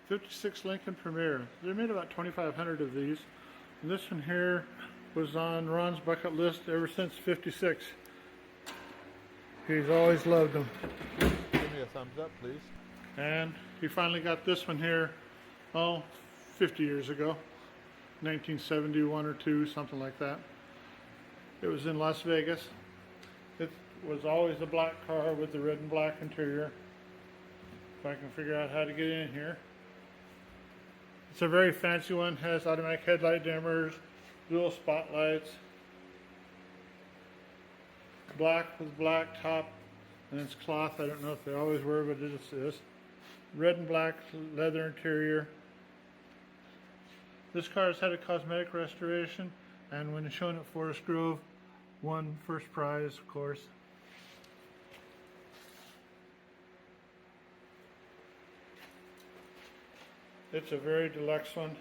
56 Lincoln Premier. They made about 2,500 of these. And this one here was on Ron's bucket list ever since 56. He's always loved them. Give me a thumbs up, please. And he finally got this one here, 50 years ago. 1971 or 2, something like that. It was in Las Vegas. It was always a black car with the red and black interior. If I can figure out how to get in here. It's a very fancy one, has automatic headlight dimmers, dual spotlights, black with black top, and it's cloth. I don't know if they always were, but it is. Red and black leather interior. This car has had a cosmetic restoration, and when shown at Forest Grove, won first prize, of course. It's a very deluxe one.